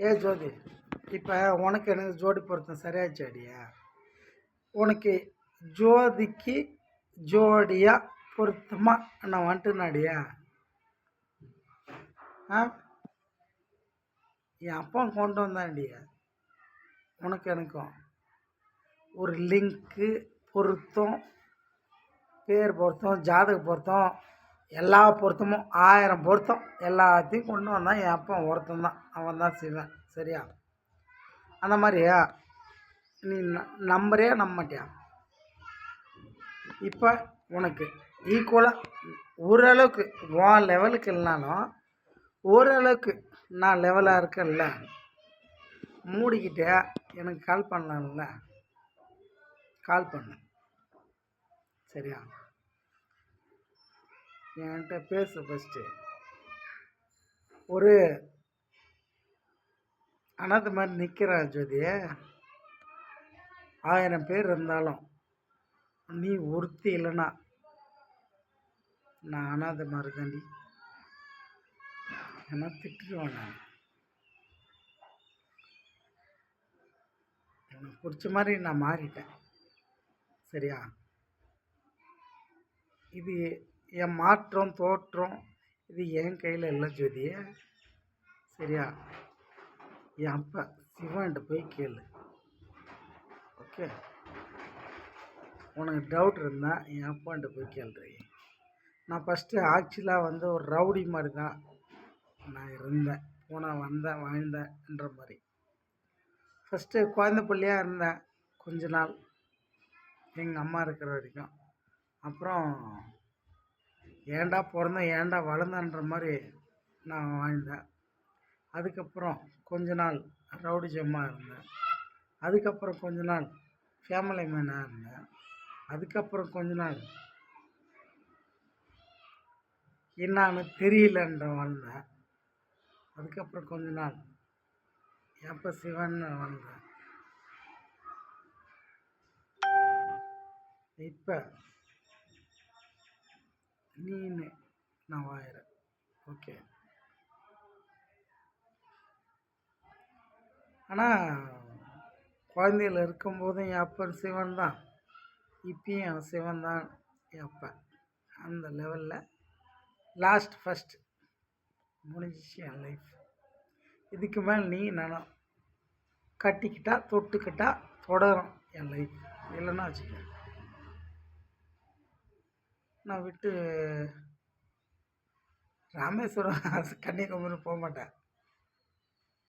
ஜோதி, இப்போ உனக்கு எனக்கு ஜோடி பொருத்தம் சரியாச்சு அடியா? உனக்கு ஜோதிக்கு ஜோடியாக பொருத்தமாக நான் வந்துட்டுனாடியா? என் அப்பா கொண்டு வந்தாண்டியா உனக்கு எனக்கும் ஒரு லிங்க்கு பொருத்தம், பேர் பொருத்தம், ஜாதக பொருத்தம், எல்லா பொருத்தமும் 1000 பொருத்தம் எல்லாத்தையும் கொண்டு வந்தான் என் அப்பா ஒருத்தன் தான். அவன் தான் சிவன். சரியா? அந்த மாதிரியா நீ நம்புறியா நம்ப மாட்டியா? இப்போ உனக்கு ஈக்குவலாக ஓரளவுக்கு உன் லெவலுக்கு இல்லைனாலும் ஓரளவுக்கு நான் லெவலாக இருக்கேன்ல, மூடிக்கிட்டே எனக்கு கால் பண்ணலாம்ல, கால் பண்ணு. சரியா? என்கிட்ட பேசு ஃபஸ்ட்டு. ஒரு அனாதை மாதிரி நிற்கிறா ஜோதி. 1000 பேர் இருந்தாலும் நீ ஒருத்தி இல்லைன்னா நான் அனாதை மாதிரி தாண்டி. ஏன்னா திட்டுருவேன் நான். எனக்கு பிடிச்ச மாதிரி நான் மாறிட்டேன். சரியா? இது என் மாற்றம் தோற்றம் இது என் கையில் இல்லை ஜோதி. சரியா? என் அப்பா சிவன்கிட்ட போய் கேளு. ஓகே? உனக்கு டவுட் இருந்தால் என் அப்பான்ட்ட போய் கேள்றி. நான் ஃபஸ்ட்டு ஆக்சுவலாக வந்து ஒரு ரவுடி மாதிரி தான் நான் இருந்தேன். போனால் வந்தேன் வாழ்ந்தேன்ற மாதிரி. ஃபஸ்ட்டு குழந்த பிள்ளையாக இருந்தேன் கொஞ்ச நாள், எங்கள் அம்மா இருக்கிற வரைக்கும். அப்புறம் ஏன்டா பிறந்தேன் ஏன்டா வளர்ந்தேன்ற மாதிரி நான் வாழ்ந்தேன். அதுக்கப்புறம் கொஞ்ச நாள் ரவுடிஜமாக இருந்தேன். அதுக்கப்புறம் கொஞ்ச நாள் ஃபேமிலி மேனாக இருந்தேன். அதுக்கப்புறம் கொஞ்ச நாள் என்னான்னு தெரியலன்ற வாழ்ந்தேன். அதுக்கப்புறம் கொஞ்ச நாள் எப்போ சிவன்னு வந்தேன். இப்போ நீன்னு நான் வாயிறேன். ஓகே? ஆனால் குழந்தையில் இருக்கும்போதும் என் அப்பன் சிவன் தான், இப்பயும் என் சிவன் தான் என் அப்பன். அந்த லெவலில் லாஸ்ட் ஃபஸ்ட் முடிஞ்சிச்சு என் லைஃப். இதுக்கு மேலே நீ நானும் கட்டிக்கிட்டா தொட்டுக்கிட்டா தொடரும் என் லைஃப். இல்லைன்னா வச்சுக்க நான் விட்டு ராமேஸ்வரம் கன்னியாகுமரி போக மாட்டேன்.